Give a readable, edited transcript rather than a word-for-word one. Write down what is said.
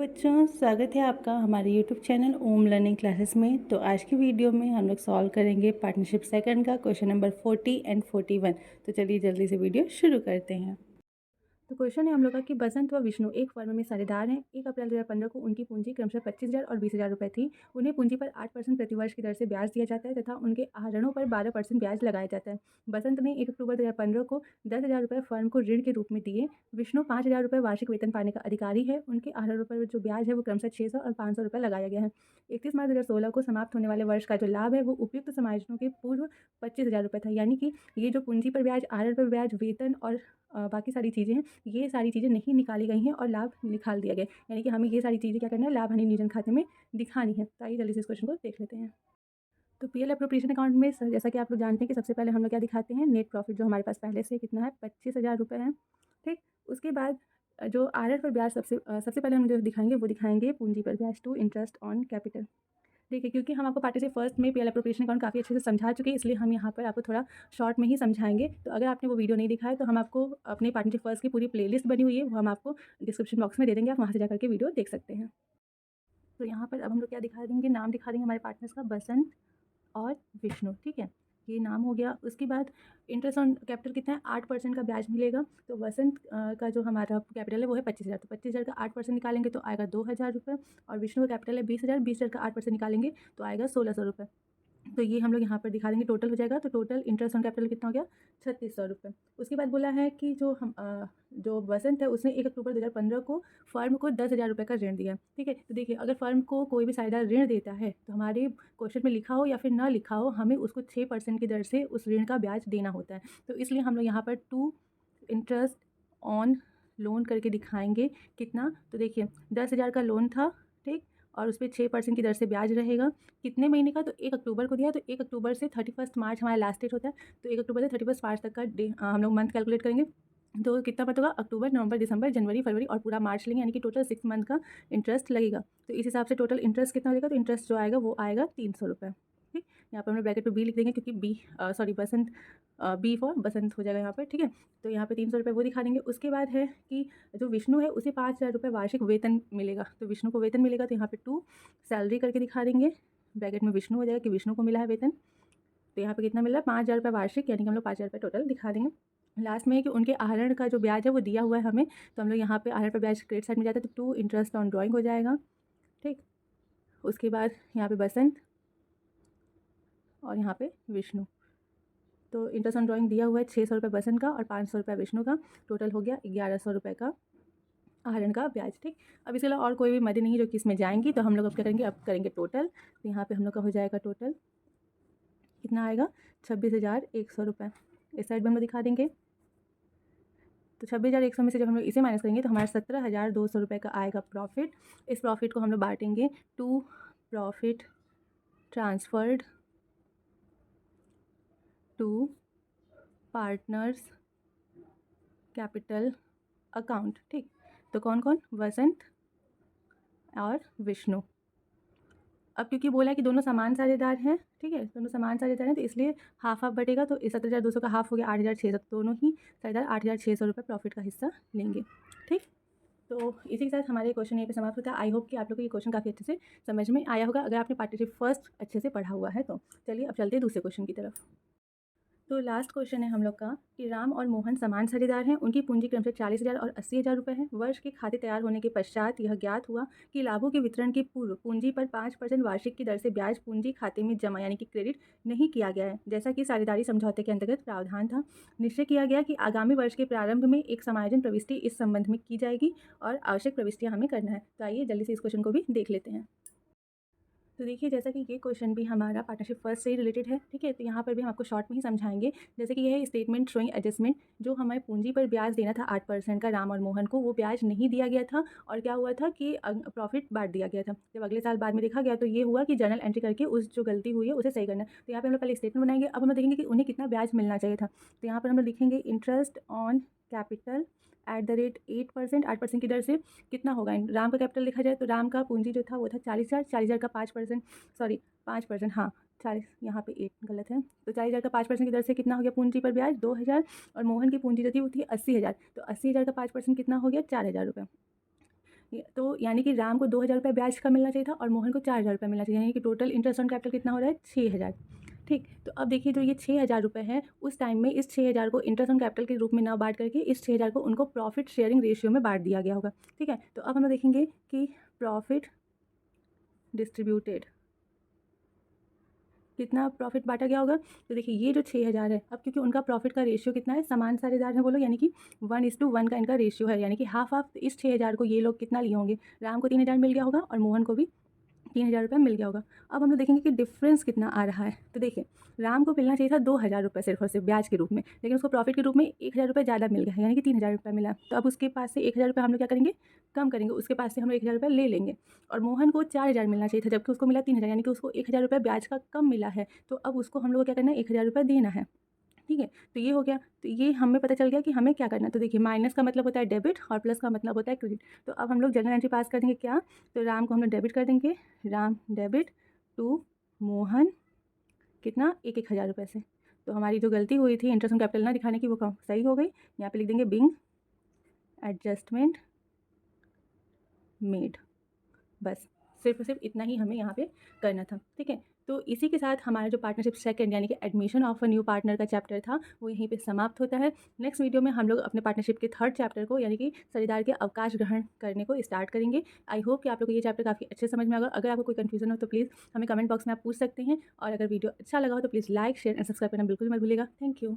बच्चों, स्वागत है आपका हमारे यूट्यूब चैनल ओम लर्निंग क्लासेस में। तो आज की वीडियो में हम लोग सॉल्व करेंगे पार्टनरशिप सेकंड का क्वेश्चन नंबर 40 एंड 41। तो चलिए जल्दी से वीडियो शुरू करते हैं। तो क्वेश्चन है हम लोग का कि बसंत व विष्णु एक फर्म में साझेदार हैं। 1 अप्रैल 2015 को उनकी पूंजी क्रमशः 25,000 और 20,000 रुपये थी। उन्हें पूंजी पर 8% प्रतिवर्ष की दर से ब्याज दिया जाता है तथा उनके आहरणों पर 12% ब्याज लगाया जाता है। बसंत ने 1 अक्टूबर 2015 को 10,000 रुपये फर्म को ऋण के रूप में दिए। विष्णु 5,000 रुपये वार्षिक वेतन पाने का अधिकारी है। उनके आहरणों पर जो ब्याज है वो क्रमशः 600 और 500 रुपये लगाया गया है। 31 मार्च 2016 को समाप्त होने वाले वर्ष का जो लाभ है वो उपयुक्त समायोजनों के पूर्व 25,000 रुपये था। यानी कि ये जो पूंजी पर ब्याज, आहरण पर ब्याज, वेतन और बाकी सारी चीज़ें हैं, ये सारी चीज़ें नहीं निकाली गई हैं और लाभ निकाल दिया गया। यानी कि हमें ये सारी चीज़ें क्या करना है, लाभ हानि नियोजन खाते में दिखानी है। तो आइए जल्दी से इस क्वेश्चन को देख लेते हैं। तो पीएल एप्रोप्रिएशन अकाउंट में जैसा कि आप लोग जानते हैं कि सबसे पहले हम लोग क्या दिखाते हैं, नेट प्रॉफिट जो हमारे पास पहले से कितना है, 25,000 रुपये है। ठीक, उसके बाद जो आहरण पर ब्याज सबसे पहले हम जो दिखाएंगे वो दिखाएंगे पूंजी पर ब्याज टू इंटरेस्ट ऑन कैपिटल। देखिए, क्योंकि हम आपको पार्टनरशिप फर्स्ट में पीएल एप्रोप्रिएशन अकाउंट काफ़ी अच्छे से समझा चुके हैं, इसलिए हम यहाँ पर आपको थोड़ा शॉर्ट में ही समझाएंगे। तो अगर आपने वो वीडियो नहीं दिखा है तो हम आपको अपने पार्टनरशिप फर्स्ट की पूरी प्लेलिस्ट बनी हुई है, वो हम आपको डिस्क्रिप्शन बॉक्स में दे देंगे, आप वहाँ से जाकर के वीडियो देख सकते हैं। तो यहाँ पर अब हम लोग क्या दिखा देंगे, नाम दिखा देंगे हमारे पार्टनर्स का, बसंत और विष्णु। ठीक है, ये नाम हो गया। उसके बाद इंटरेस्ट ऑन कैपिटल कितना है, 8% का ब्याज मिलेगा। तो बसंत का जो हमारा कैपिटल है वो है 25,000। तो 25,000 का 8% निकालेंगे तो आएगा 2,000 रुपये। और विष्णु का कैपिटल है 20,000, 20,000 का 8% निकालेंगे तो आएगा 1,600 रुपये। तो ये हम लोग यहाँ पर दिखा देंगे, टोटल हो जाएगा। तो टोटल इंटरेस्ट ऑन कैपिटल कितना हो गया, 3,600 रुपये। उसके बाद बोला है कि जो बसंत है उसने 1 अक्टूबर 2015 को फर्म को 10,000 रुपये का ऋण दिया। ठीक है, तो देखिए, अगर फर्म को कोई भी साझेदार ऋण देता है तो हमारे क्वेश्चन में लिखा हो या फिर ना लिखा हो, हमें उसको 6% की दर से उस ऋण का ब्याज देना होता है। तो इसलिए हम लोग यहाँ पर टू इंटरेस्ट ऑन लोन करके दिखाएंगे कितना। तो देखिए, 10,000 का लोन था, ठीक, और उस पर 6% की दर से ब्याज रहेगा। कितने महीने का, तो 1 अक्टूबर को दिया। तो 1 अक्टूबर से 31 मार्च हमारा लास्ट डेट होता है। तो 1 अक्टूबर से 31 मार्च तक का हम लोग मंथ कैलकुलेट करेंगे। तो कितना पता होगा, अक्टूबर, नवंबर, दिसंबर, जनवरी, फरवरी और पूरा मार्च लेंगे, यानी कि टोटल 6 मंथ का इंटरेस्ट लगेगा। तो इस हिसाब से टोटल इंटरेस्ट कितना हो जाएगा, तो इंटरेस्ट जो आएगा वो आएगा 300 रुपये। ठीक, यहाँ पर हम लोग ब्रैकेट पे बी लिख देंगे, क्योंकि बसंत, बी फॉर बसंत हो जाएगा यहाँ पर। ठीक है, तो यहाँ पे 300 रुपये वो दिखा देंगे। उसके बाद है कि जो विष्णु है उसे 5,000 रुपये वार्षिक वेतन मिलेगा। तो विष्णु को वेतन मिलेगा, तो यहाँ पे टू सैलरी करके दिखा देंगे, ब्रैकेट में विष्णु हो जाएगा कि विष्णु को मिला है वेतन। तो यहाँ पे कितना मिल रहा है, 5,000 रुपये वार्षिक, यानी कि हम लोग 5,000 रुपये टोटल दिखा देंगे। लास्ट में है कि उनके आहरण का जो ब्याज है वो दिया हुआ है हमें, तो हम लोग यहाँ पे आहरण पर ब्याज क्रेडिट साइड में जाता है, तो टू इंटरेस्ट ऑन ड्राइंग हो जाएगा। ठीक, उसके बाद यहाँ पे बसंत और यहाँ पे विष्णु। तो इंटरेस्ट ऑन ड्राइंग दिया हुआ है 600 रुपये बसंत का और 500 रुपये विष्णु का। टोटल हो गया 1,100 रुपये का आहरण का ब्याज। ठीक, अब इसके अलावा और कोई भी मद नहीं जो कि इसमें जाएंगी, तो हम लोग अब क्या करेंगे, अब करेंगे टोटल। तो यहाँ पे हम लोग का हो जाएगा टोटल कितना आएगा, 26,100 रुपये। इस साइड में हम लोग दिखा देंगे। तो 26,100 में से जब हम लोग इसे माइनस करेंगे तो हमारा 17,200 रुपये का आएगा प्रॉफिट। इस प्रॉफिट को हम लोग बांटेंगे to profit transferred to partners capital account. ठीक, तो कौन कौन, वसंत और विष्णु। अब क्योंकि बोला है कि दोनों समान साझेदार हैं, ठीक है, दोनों समान साझेदार हैं, तो इसलिए हाफ हाफ बटेगा। तो 17,200 का हाफ हो गया 8,600, दोनों ही साझेदार 8,600 रुपये प्रॉफिट का हिस्सा लेंगे। ठीक, तो इसी के साथ हमारे क्वेश्चन यहीं पे समाप्त होता है। आई होप कि आप लोग को ये क्वेश्चन काफ़ी अच्छे से समझ में आया होगा, अगर आपने पार्टनरशिप फर्स्ट अच्छे से पढ़ा हुआ है तो। चलिए अब चलते हैं दूसरे क्वेश्चन की तरफ। तो लास्ट क्वेश्चन है हम लोग का कि राम और मोहन समान साझेदार हैं। उनकी पूंजी क्रमशः 40,000 और 80,000 रुपये है। वर्ष के खाते तैयार होने के पश्चात यह ज्ञात हुआ कि लाभों के वितरण के पूर्व पूंजी पर 5% वार्षिक की दर से ब्याज पूंजी खाते में जमा, यानी कि क्रेडिट नहीं किया गया है, जैसा कि साझेदारी समझौते के अंतर्गत प्रावधान था। निश्चय किया गया कि आगामी वर्ष के प्रारंभ में एक समायोजन प्रविष्टि इस संबंध में की जाएगी और आवश्यक प्रविष्टियाँ हमें करना है। तो आइए जल्दी से इस क्वेश्चन को भी देख लेते हैं। तो देखिए, जैसा कि ये क्वेश्चन भी हमारा पार्टनरशिप फर्स्ट से ही रिलेटेड है, ठीक है, तो यहाँ पर भी हम आपको शॉर्ट में ही समझाएंगे। जैसे कि यह है स्टेटमेंट शोइंग एडजस्टमेंट, जो हमें पूंजी पर ब्याज देना था 8% का राम और मोहन को, वो ब्याज नहीं दिया गया था और क्या हुआ था कि प्रॉफिट बांट दिया गया था। जब अगले साल बाद में देखा गया तो ये हुआ कि जर्नल एंट्री करके उस जो गलती हुई है उसे सही करना है। तो यहाँ पर हम लोग पहले स्टेटमेंट बनाएंगे। अब हम लोग देखेंगे कि उन्हें कितना ब्याज मिलना चाहिए था। तो यहाँ पर हम लोग लिखेंगे interest on capital at the rate 8%, 8% की दर से कितना होगा। राम का कैपिटल लिखा जाए तो राम का पूंजी जो था वो था 40,000, 40,000 का 5%, सॉरी 5%, हाँ 40, यहाँ पे 8 गलत है। तो 40,000 का 5% की दर से कितना हो गया पूंजी पर ब्याज 2,000, और मोहन की पूंजी जो थी वो थी 80,000। तो 80,000 का 5% कितना हो गया 4,000 रुपये। तो यानी कि राम को 2,000 रुपये ब्याज का मिलना चाहिए था और मोहन को 4,000 रुपये मिलना चाहिए, यानी कि टोटल इंटरेस्ट ऑन कैपिटल कितना हो रहा है 6,000। ठीक, तो अब देखिए जो ये 6,000 रुपये हैं उस टाइम में इस 6,000 को इंटरेस्ट ऑन कैपिटल के रूप में ना बांट करके इस 6,000 को उनको प्रॉफिट शेयरिंग रेशियो में बांट दिया गया होगा। ठीक है, तो अब हम लोग देखेंगे कि प्रॉफिट डिस्ट्रीब्यूटेड कितना प्रॉफिट बांटा गया होगा। तो देखिए ये जो 6,000 है, अब क्योंकि उनका प्रॉफिट का रेशियो कितना है, समान साझेदार है बोलो, यानी कि 1:1 का इनका रेशियो है, यानी कि हाफ ऑफ इस 6,000 को ये लोग कितना लिए होंगे, राम को 3,000 मिल गया होगा और मोहन को भी 3,000 रुपये मिल गया होगा। अब हम लोग देखेंगे कि डिफरेंस कितना आ रहा है। तो देखिए राम को मिलना चाहिए था 2,000 रुपये सिर्फ और सिर्फ ब्याज के रूप में, लेकिन उसको प्रॉफिट के रूप में 1,000 रुपये ज़्यादा मिल गया है, यानी कि 3,000 रुपये मिला। तो अब उसके पास से 1,000 रुपये हम लोग क्या करेंगे, कम करेंगे, उसके पास से हम लोग 1,000 रुपये ले लेंगे। और मोहन को 4,000 मिलना चाहिए था, जबकि उसको मिला 3,000, यानी कि उसको 1,000 रुपये ब्याज का कम मिला है। तो अब उसको हम लोग को क्या करना है, 1,000 रुपये देना है। ठीक है, तो ये हो गया। तो ये हमें पता चल गया कि हमें क्या करना है। तो देखिए माइनस का मतलब होता है डेबिट और प्लस का मतलब होता है क्रेडिट। तो अब हम लोग जनरल एंट्री पास कर देंगे क्या, तो राम को हम लोग डेबिट कर देंगे, राम डेबिट टू मोहन कितना 1,000 रुपये से। तो हमारी जो गलती हुई थी इंटरेस्ट ऑन कैपिटल ना दिखाने की वो कम सही हो गई। यहाँ पे लिख देंगे बिंग एडजस्टमेंट मेड, बस सिर्फ और सिर्फ इतना ही हमें यहाँ पे करना था। ठीक है, तो इसी के साथ हमारा जो पार्टनरशिप सेकंड यानी कि admission of a new partner का चैप्टर था वो यहीं पे समाप्त होता है। नेक्स्ट वीडियो में हम लोग अपने पार्टनरशिप के थर्ड चैप्टर को यानी कि साझेदार के अवकाश ग्रहण करने को स्टार्ट करेंगे। आई होप कि आप लोग को ये चैप्टर काफ़ी अच्छे समझ में आएगा। अगर आपको कोई कन्फ्यूजन हो तो प्लीज़ हमें कमेंट बॉक्स में आप पूछ सकते हैं, और अगर वीडियो अच्छा लगा हो तो please like share and subscribe करना बिल्कुल मत भूलिएगा। Thank you.